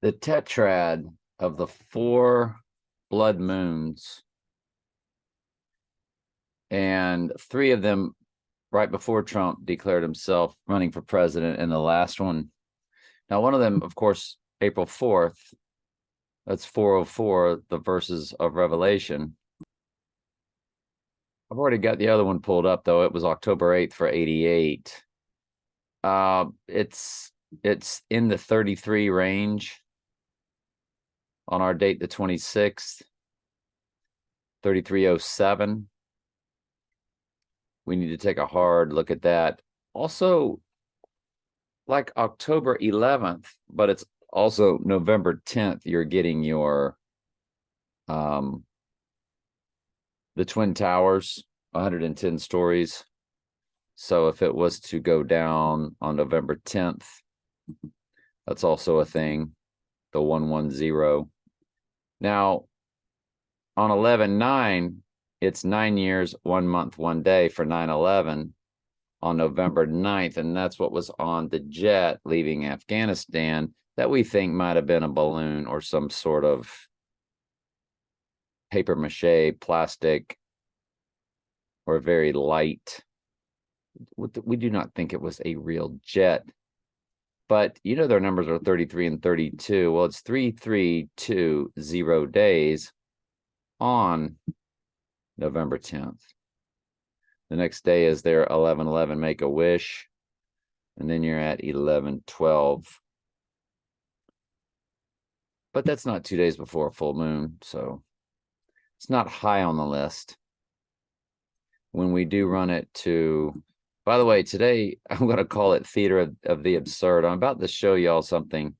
the tetrad of the 4 blood moons, and 3 of them right before Trump declared himself running for president, and the last one. Now, one of them, of course, April 4th, that's 404, the verses of Revelation. I've already got the other one pulled up, though. It was October 8th for 88. It's in the 33 range on our date, the 26th, 3307. We need to take a hard look at that. Also, like October 11th, but it's also November 10th, you're getting your the Twin Towers, 110 stories. So if it was to go down on November 10th, that's also a thing, the 110. Now, on 11/9, it's 9 years, 1 month, 1 day for 9/11 on November 9th. And that's what was on the jet leaving Afghanistan that we think might have been a balloon or some sort of paper mache, plastic, or very light. We do not think it was a real jet. But you know their numbers are 33 and 32. Well, it's 3320 days on November 10th. The next day is their 11/11 make a wish, and then you're at 11/12. But that's not 2 days before a full moon, so it's not high on the list. When we do run it to, by the way, today I'm going to call it Theater of the Absurd. I'm about to show y'all something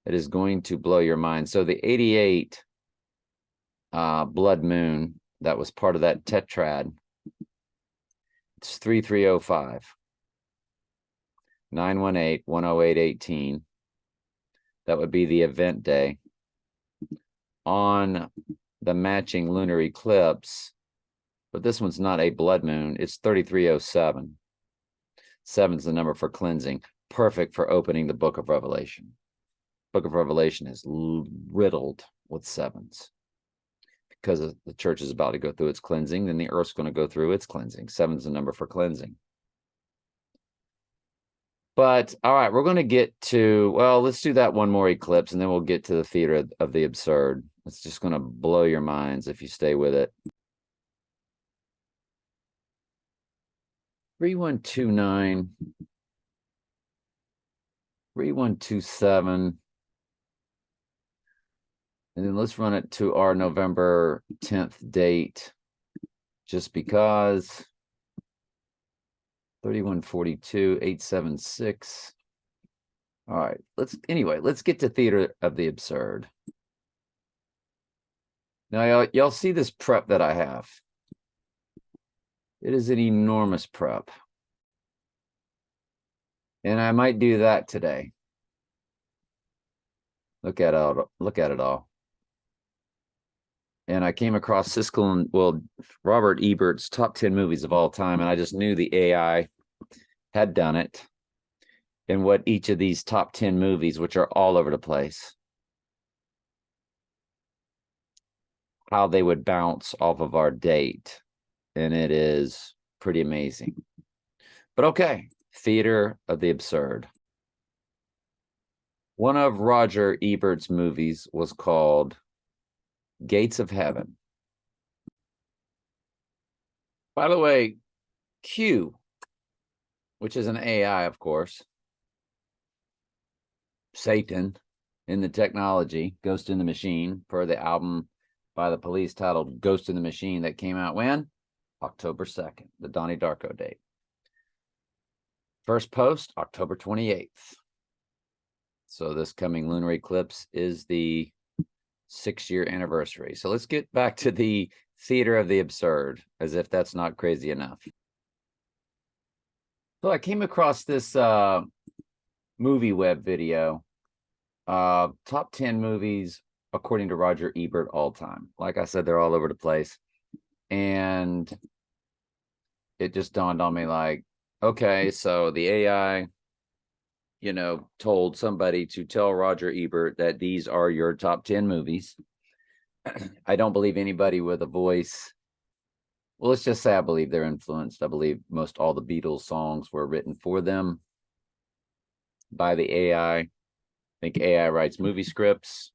that is going to blow your mind. So the 88 blood moon that was part of that tetrad, it's 3305, 918, 108, 18. That would be the event day. On the matching lunar eclipse, but this one's not a blood moon, it's 3307. 7's the number for cleansing, perfect for opening the book of Revelation. Book of Revelation is riddled with 7s because the church is about to go through its cleansing, then the earth's going to go through its cleansing. 7's the number for cleansing. But all right, we're going to get to, well, let's do that one more eclipse, and then we'll get to the Theater of the Absurd. It's just going to blow your minds if you stay with it. 3129, 3127. And then let's run it to our November 10th date, just because. 3142, 876. All right, let's get to Theater of the Absurd. Now, y'all see this prep that I have. It is an enormous prep. And I might do that today. Look at it all. And I came across Siskel and, well, Robert Ebert's top 10 movies of all time, and I just knew the AI had done it. And what each of these top 10 movies, which are all over the place, how they would bounce off of our date. And it is pretty amazing. But okay, Theater of the Absurd. One of Roger Ebert's movies was called Gates of Heaven. By the way, Q, which is an AI, of course, Satan in the technology, Ghost in the Machine, per the album by the Police titled Ghost in the Machine that came out when? October 2nd, the Donnie Darko date. First post, October 28th. So this coming lunar eclipse is the 6-year anniversary. So let's get back to the Theater of the Absurd, as if that's not crazy enough. So I came across this movie web video, top 10 movies according to Roger Ebert all time. Like I said, they're all over the place. And it just dawned on me like, okay, so the AI you know, told somebody to tell Roger Ebert that these are your top 10 movies. I don't believe anybody with a voice. Well, let's just say I believe they're influenced. I believe most all the Beatles songs were written for them by the AI. I think AI writes movie scripts.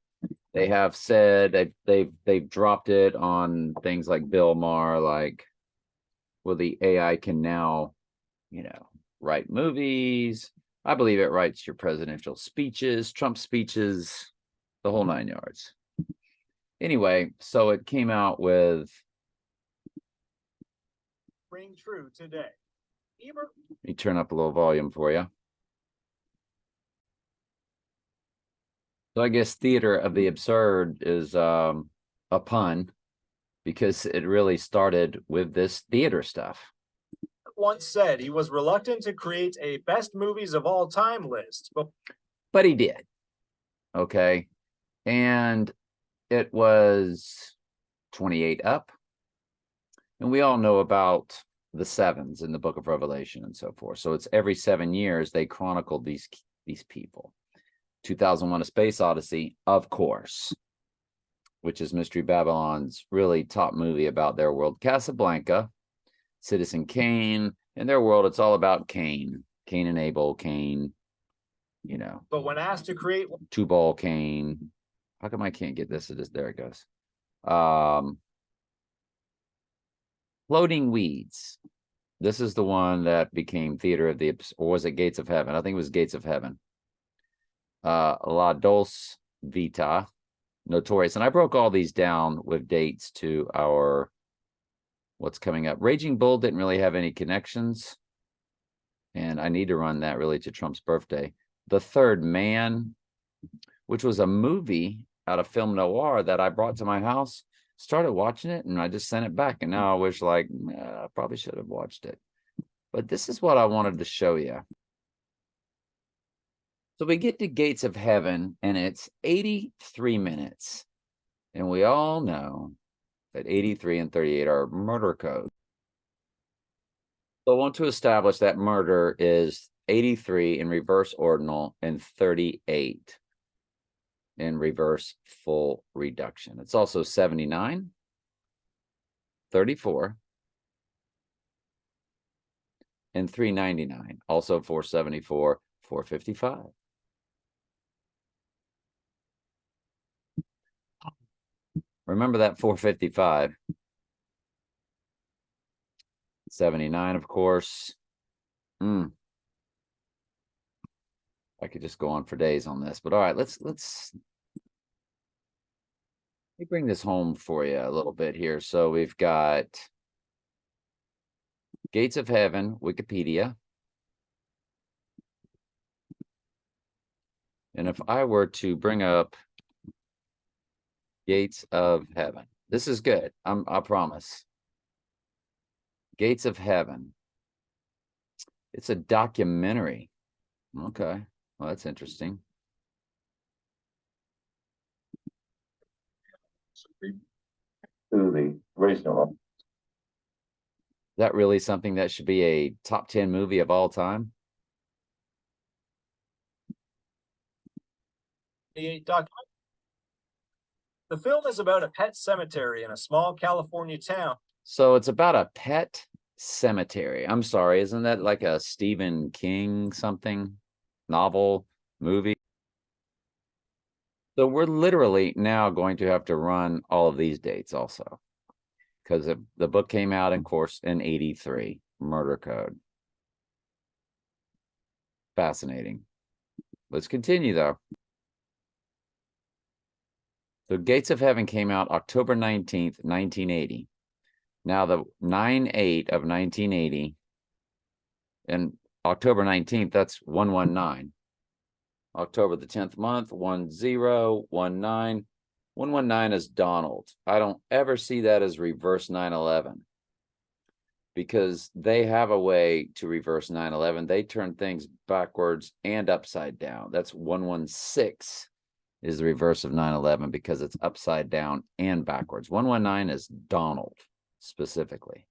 They have said they've dropped it on things like Bill Maher, like, well, the AI can now, you know, write movies. I believe it writes your presidential speeches, Trump speeches, the whole 9 yards. Anyway, so it came out with Ring true today. Ebert. Let me turn up a little volume for you. So I guess theater of the absurd is a pun, because it really started with this theater stuff. Once said he was reluctant to create a best movies of all time list, But he did. Okay. And it was 28 up. And we all know about the sevens in the book of Revelation and so forth. So it's every 7 years they chronicled these people. 2001: A Space Odyssey, of course, which is Mystery Babylon's really top movie about their world. Casablanca, Citizen Kane, in their world, it's all about Cain and Abel, Cain, you know. But when asked to create Tubal Cain, how come I can't get this? It is, there it goes. Floating Weeds. This is the one that became Theater of the, or was it Gates of Heaven? I think it was Gates of Heaven. La Dolce Vita, Notorious. And I broke all these down with dates to our what's coming up. Raging Bull didn't really have any connections, and I need to run that really to Trump's birthday. The Third Man, which was a movie out of film noir that I brought to my house, started watching it, and I just sent it back, and now I wish, like, I probably should have watched it. But this is what I wanted to show you. So we get to Gates of Heaven, and it's 83 minutes. And we all know that 83 and 38 are murder codes. So I want to establish that murder is 83 in reverse ordinal and 38 in reverse full reduction. It's also 79, 34, and 399. Also 474, 455. Remember that 455. 79, of course. I could just go on for days on this, but all right, let me bring this home for you a little bit here. So we've got Gates of Heaven, Wikipedia. And if I were to bring up Gates of Heaven, this is good. I promise. Gates of Heaven. It's a documentary. Okay. Well, that's interesting. The original. Is that really something that should be a top 10 movie of all time? The film is about a pet cemetery in a small California town. So it's about a pet cemetery. I'm sorry, isn't that like a Stephen King something novel movie? So we're literally now going to have to run all of these dates also, because the book came out, in course, in 83, Murder Code. Fascinating. Let's continue though. So Gates of Heaven came out October 19th, 1980. Now the 9/8 of 1980 and October 19th, that's 119. October the 10th month, 1019. 119 is Donald. I don't ever see that as reverse 9/11, because they have a way to reverse 9/11. They turn things backwards and upside down. That's 116 is the reverse of 9/11, because it's upside down and backwards. 119 is Donald specifically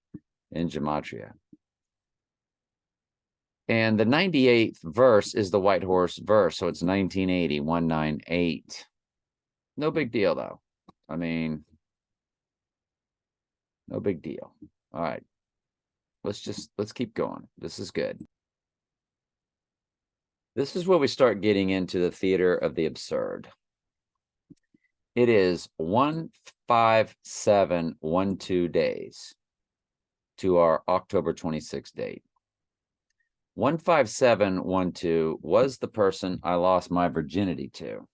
in gematria. And the 98th verse is the White Horse verse. So it's 1980, 198. No big deal, though. I mean, no big deal. All right. Let's keep going. This is good. This is where we start getting into the theater of the absurd. It is 15712 days to our October 26th date. 15712 was the person I lost my virginity to.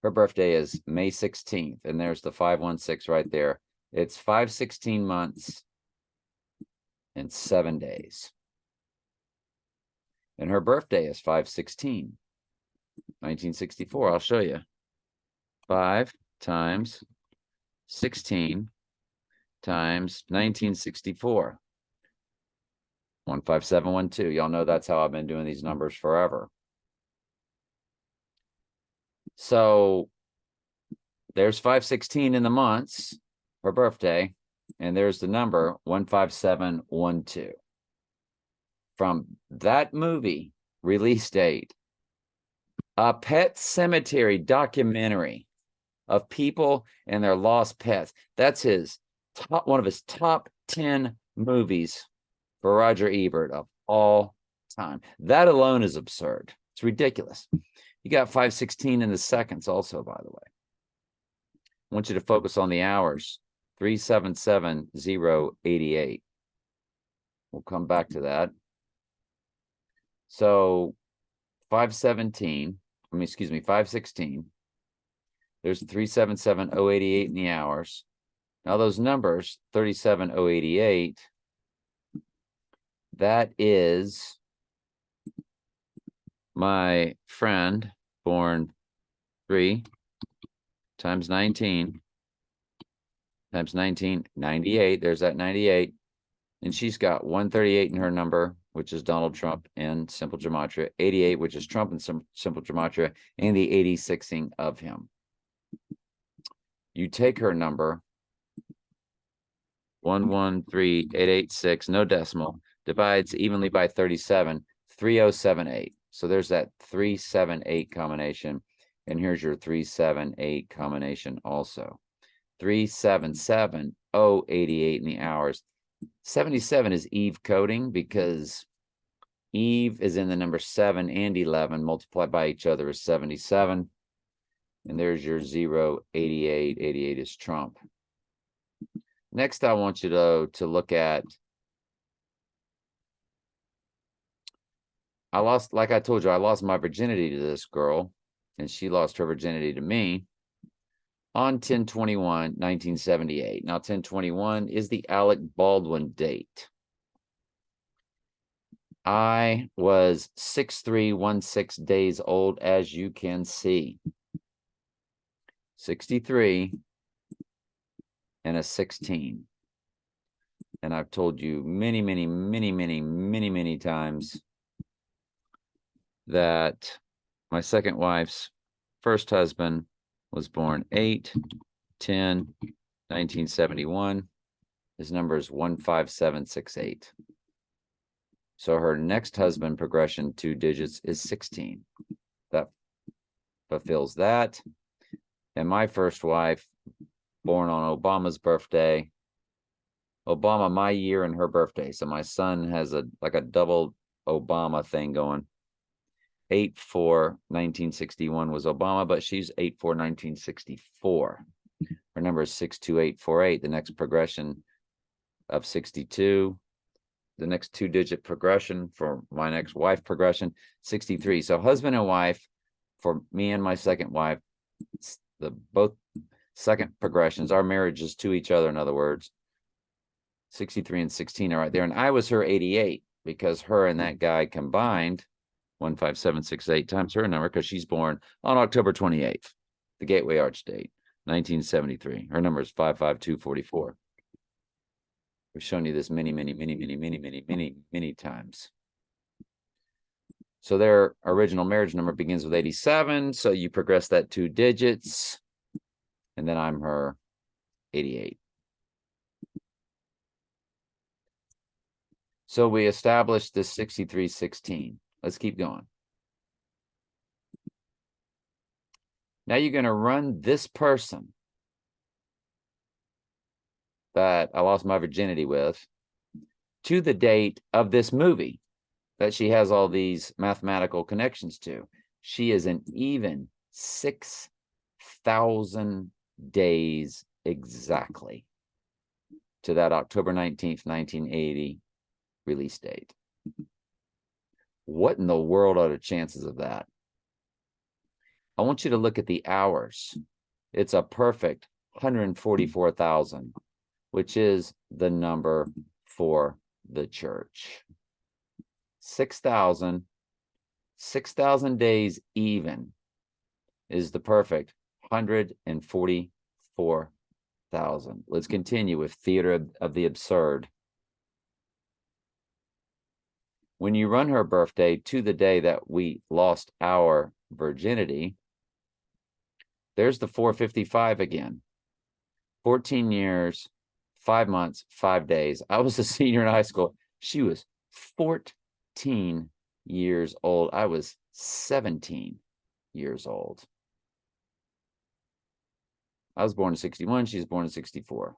Her birthday is May 16th, and there's the 516 right there. It's 516 months and 7 days. And her birthday is 516, 1964. I'll show you. 5 times 16 times 1964. 15712. Y'all know that's how I've been doing these numbers forever. So there's 516 in the months, her birthday, and there's the number 15712. From that movie release date, a Pet Cemetery documentary of people and their lost pets. That's one of his top 10 movies for Roger Ebert of all time. That alone is absurd. It's ridiculous. You got 516 in the seconds also, by the way. I want you to focus on the hours. 377,088. We'll come back to that. So 516. There's 377,088 in the hours. Now those numbers, 37,088, that is my friend born 3 times 19 times 19, 98. There's that 98. And she's got 138 in her number, which is Donald Trump in simple gematria, 88, which is Trump in simple gematria, and the 86ing of him. You take her number, 113886, no decimal, divides evenly by 37, 3078. So there's that 378 combination. And here's your 378 combination also. 377,088 in the hours. 77 is Eve coding because Eve is in the number 7 and 11 multiplied by each other is 77. And there's your 088. 88 is Trump. Next, I want you to look at, like I told you, I lost my virginity to this girl, and she lost her virginity to me on 10/21, 1978. Now, 10/21 is the Alec Baldwin date. I was 6316 days old, as you can see. 63 and a 16. And I've told you many times that my second wife's first husband was born 8/10/1971. His number is 15768. So her next husband progression 2 digits is 16. That fulfills that. And my first wife, born on Obama's birthday. Obama, my year, and her birthday. So my son has like a double Obama thing going. 8/4/1961 was Obama, but she's 8/4/1964. Her number is 62848. The next progression of 62. The next 2-digit progression for my next wife progression, 63. So husband and wife for me and my second wife, both second progressions, our marriages to each other, in other words, 63 and 16 are right there. And I was her 88 because her and that guy combined 15768 times her number because she's born on October 28th, the Gateway Arch date, 1973. Her number is 55244. We've shown you this many times. So their original marriage number begins with 87. So you progress that 2 digits. And then I'm her 88. So we established this 6316. Let's keep going. Now you're going to run this person that I lost my virginity with to the date of this movie that she has all these mathematical connections to. She is an even 6,000 days exactly to that October 19th, 1980 release date. What in the world are the chances of that? I want you to look at the hours. It's a perfect 144,000, which is the number for the church. 6,000 days even is the perfect 144,000. Let's continue with theater of the absurd. When you run her birthday to the day that we lost our virginity, there's the 455 again. 14 years, 5 months, 5 days. I was a senior in high school. She was 14 years old. I was 17 years old. I was born in 61. She was born in 64.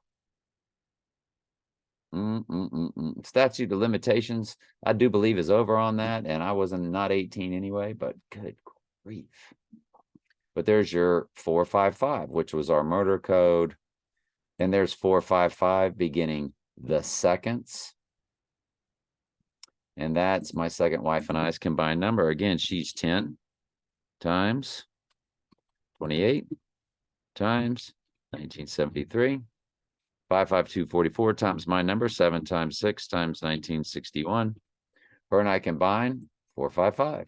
Statute of limitations, I do believe, is over on that. And I wasn't not 18 anyway, but good grief. But there's your 455, which was our murder code. And there's 455 beginning the seconds. And that's my second wife and I's combined number. Again, she's 10 times 28 times 1973. 55244 times my number, 7 times 6 times 1961. Her and I combine 455.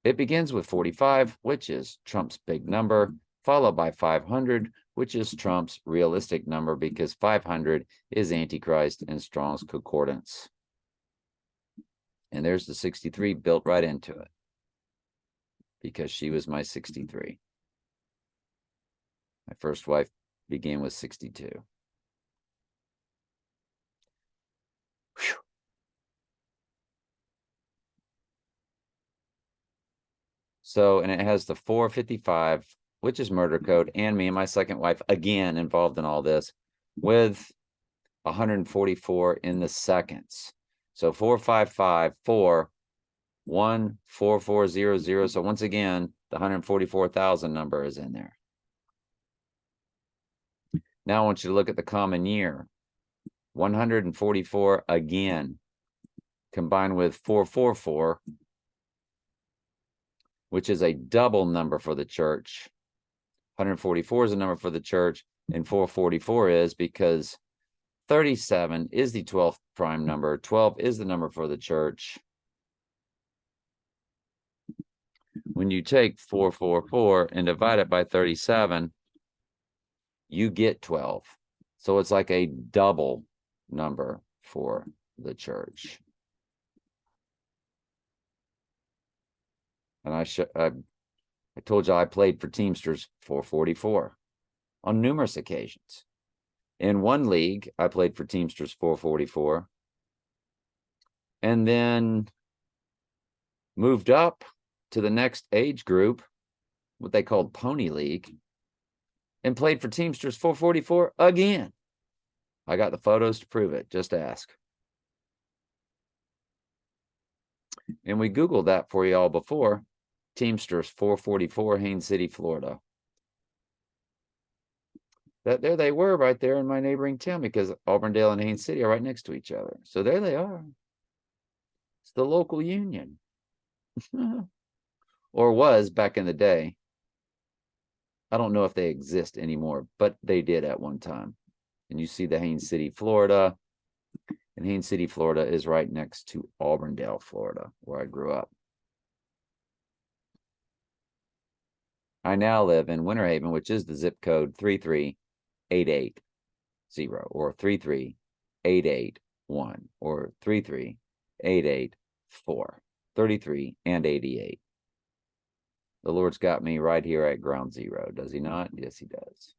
It begins with 45, which is Trump's big number, followed by 500, which is Trump's realistic number, because 500 is Antichrist and Strong's Concordance. And there's the 63 built right into it, because she was my 63. My first wife began with 62. Whew. So, and it has the 455, which is murder code, and me and my second wife, again, involved in all this, with 144 in the seconds. So 455, 4, 1, 4400. So once again, the 144,000 number is in there. Now I want you to look at the common year. 144 again, combined with 444, which is a double number for the church. 144 is a number for the church, and 444 is because 37 is the 12th prime number. 12 is the number for the church. When you take 444 and divide it by 37, you get 12. So it's like a double number for the church. And I told you I played for Teamsters 444 on numerous occasions. In one league, I played for Teamsters 444, and then moved up to the next age group, what they called Pony League, and played for Teamsters 444 again. I got the photos to prove it. Just ask. And we Googled that for y'all before. Teamsters 444, Haines City, Florida. There they were right there in my neighboring town, because Auburndale and Haines City are right next to each other. So there they are. It's the local union. Or was back in the day. I don't know if they exist anymore, but they did at one time. And you see the Haines City, Florida. And Haines City, Florida is right next to Auburndale, Florida, where I grew up. I now live in Winter Haven, which is the zip code 33880 or 33881 or 33884, 33 and 88. The Lord's got me right here at ground zero, does he not? Yes, he does.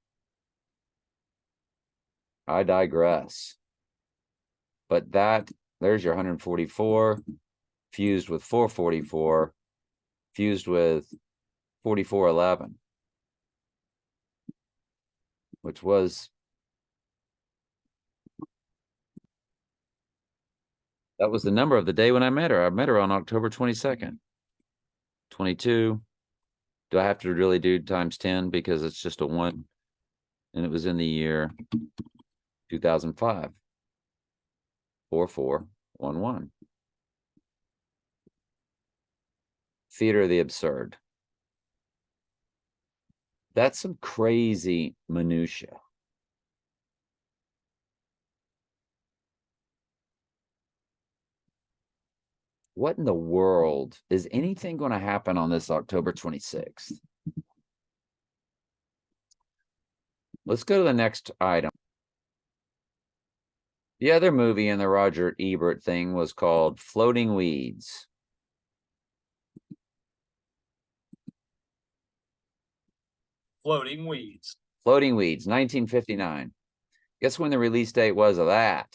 I digress. But that there's your 144 fused with 444 fused with 4411, which was that was the number of the day when I met her. I met her on October 22nd. 22. Do I have to really do times 10 because it's just a 1? And it was in the year 2005. 4411. Theater of the absurd. That's some crazy minutia. What in the world is anything going to happen on this October 26th? Let's go to the next item. The other movie in the Roger Ebert thing was called Floating Weeds. Floating Weeds. Floating Weeds, 1959. Guess when the release date was of that?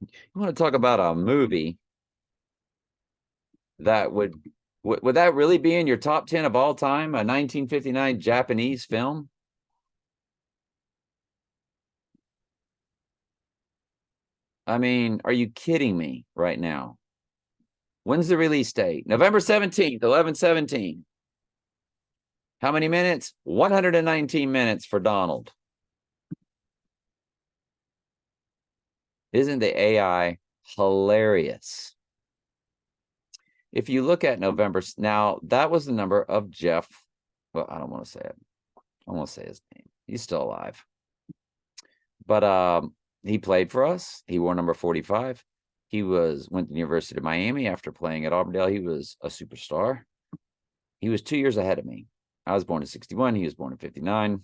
You want to talk about a movie that would that really be in your top 10 of all time? A 1959 Japanese film? I mean, are you kidding me right now? When's the release date? November 17th, 11/17. How many minutes? 119 minutes for Donald. Isn't the AI hilarious? If you look at November, now that was the number of Jeff. Well, I don't want to say it. I won't say his name. He's still alive. But he played for us. He wore number 45. He went to the University of Miami after playing at Auburndale. He was a superstar. He was 2 years ahead of me. I was born in 61. He was born in 59.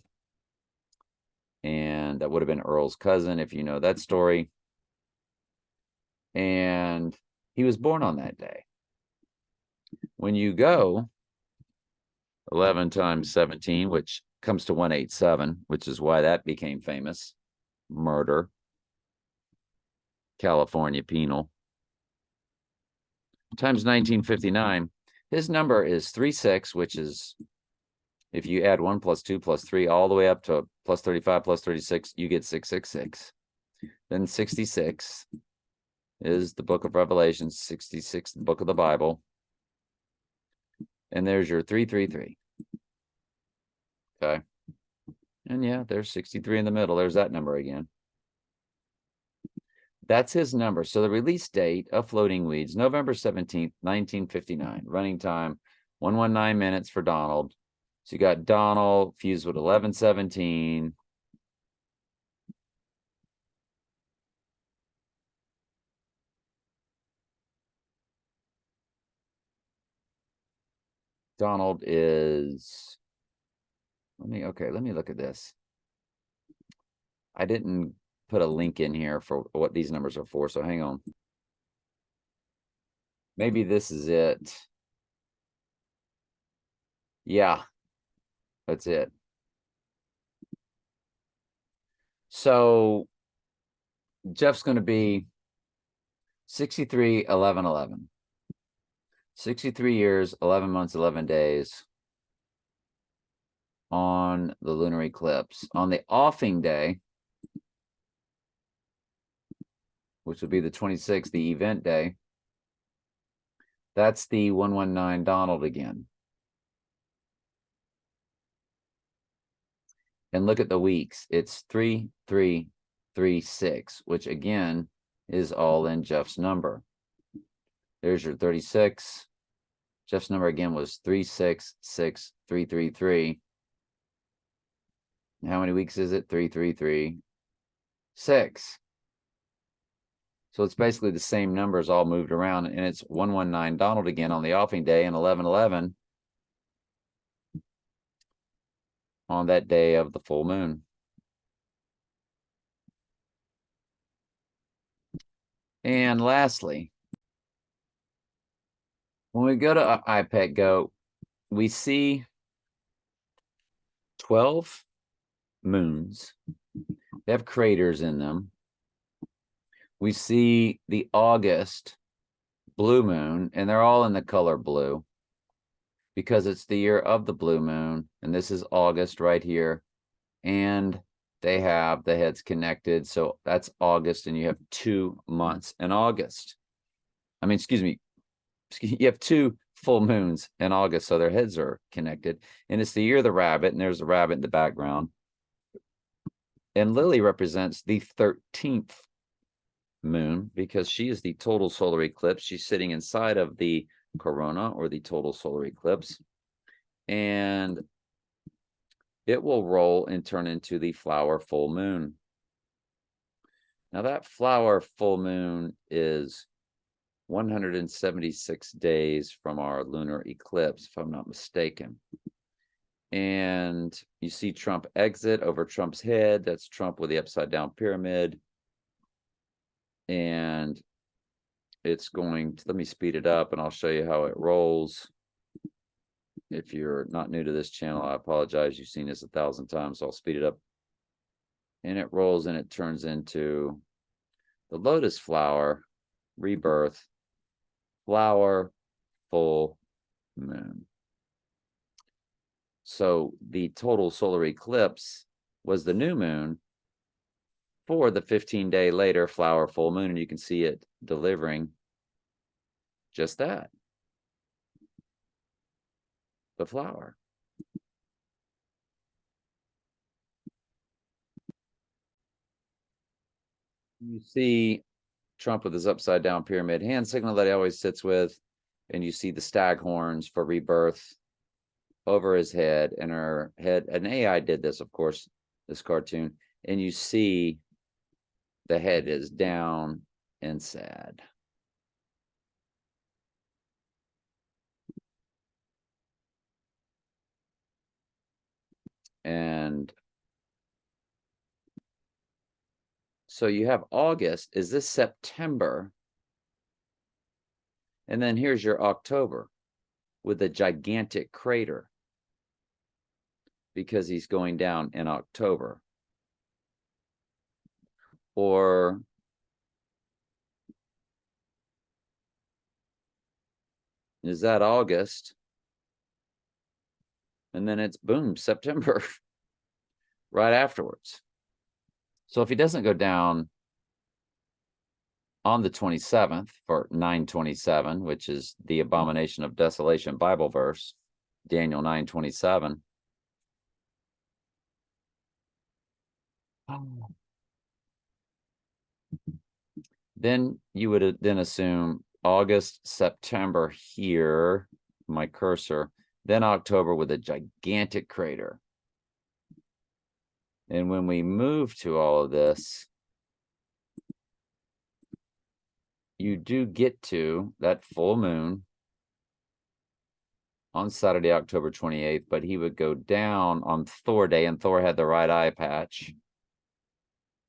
And that would have been Earl's cousin, if you know that story. And he was born on that day. When you go 11 times 17, which comes to 187, which is why that became famous. Murder. California penal. Times 1959. His number is 36, which is, if you add 1 plus 2 plus 3 all the way up to plus 35 plus 36, you get 666. Then 66 is the book of Revelation, 66, the book of the Bible. And there's your 333. Okay. And yeah, there's 63 in the middle. There's that number again. That's his number. So the release date of Floating Weeds, November 17th, 1959. Running time, 119 minutes for Donald. So you got Donald fused with 11/17. Donald is, let me look at this. I didn't put a link in here for what these numbers are for, so hang on. Maybe this is it. Yeah, that's it. So Jeff's going to be 63, 11, 11. 63 years, 11 months, 11 days on the lunar eclipse. On the offing day, which would be the 26th, the event day, that's the 119 Donald again. And look at the weeks. It's 3, 3, 3, 6, which again is all in Jeff's number. There's your 36. Jeff's number again was 366333. How many weeks is it? 3336. So it's basically the same numbers all moved around, and it's 119 Donald again on the offing day and 1111 on that day of the full moon. And lastly, when we go to iPad Go, we see 12 moons. They have craters in them. we see the August blue moon, and they're all in the color blue because it's the year of the blue moon, and this is August right here, and they have the heads connected, so that's August, and you have 2 months in August. I mean, excuse me, you have 2 full moons in August, so their heads are connected, and it's the year of the rabbit, and there's a rabbit in the background. And Lily represents the 13th moon because she is the total solar eclipse. She's sitting inside of the corona, or the total solar eclipse, and it will roll and turn into the flower full moon. Now that flower full moon is 176 days from our lunar eclipse, if I'm not mistaken. And you see Trump exit over Trump's head. That's Trump with the upside down pyramid. And it's going to, let me speed it up and I'll show you how it rolls. If you're not new to this channel, I apologize. You've seen this 1,000 times, so I'll speed it up. And it rolls and it turns into the lotus flower, rebirth, flower, full moon. So the total solar eclipse was the new moon for the 15-day later flower full moon, and you can see it delivering just that, the flower. You see Trump with his upside down pyramid hand signal that he always sits with, and you see the stag horns for rebirth over his head, and her head, an AI did this, of course, this cartoon, and you see the head is down and sad. And so you have August. Is this September? And then here's your October with a gigantic crater because he's going down in October. Or is that August? And then it's boom, September right afterwards. So if he doesn't go down on the 27th for 9/27, which is the abomination of desolation Bible verse, Daniel 9:27. Then you would then assume August, September here, my cursor, then October with a gigantic crater. And when we move to all of this, you do get to that full moon on Saturday, October 28th, but he would go down on Thor Day, and Thor had the right eye patch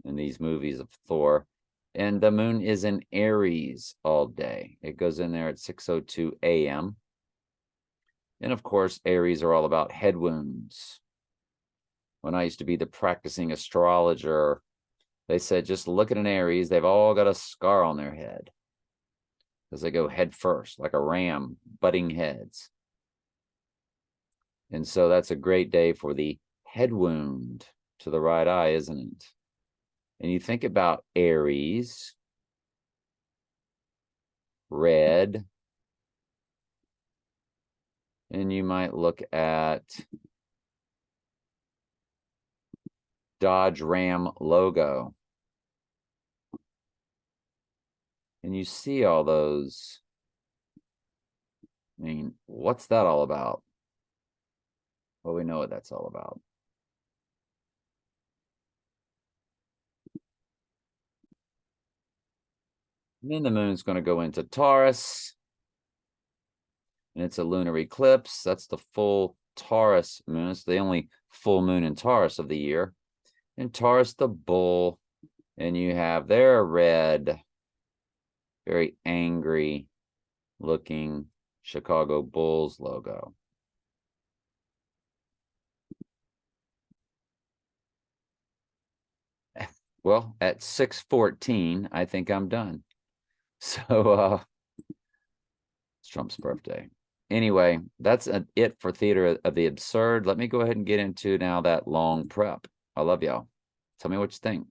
in these movies of Thor. And the moon is in Aries all day. It goes in there at 6:02 a.m. And of course, Aries are all about head wounds. When I used to be the practicing astrologer, they said, just look at an Aries. They've all got a scar on their head because they go head first, like a ram, butting heads. And so that's a great day for the head wound to the right eye, isn't it? And you think about Aries, red, and you might look at Dodge Ram logo. And you see all those. I mean, what's that all about? Well, we know what that's all about. And then the moon's going to go into Taurus. And it's a lunar eclipse. That's the full Taurus moon. It's the only full moon in Taurus of the year. And Taurus the Bull. And you have their red, very angry looking Chicago Bulls logo. Well, at 6:14, I think I'm done. So it's Trump's birthday. Anyway, that's it for Theater of the Absurd. Let me go ahead and get into now that long prep. I love y'all. Tell me what you think.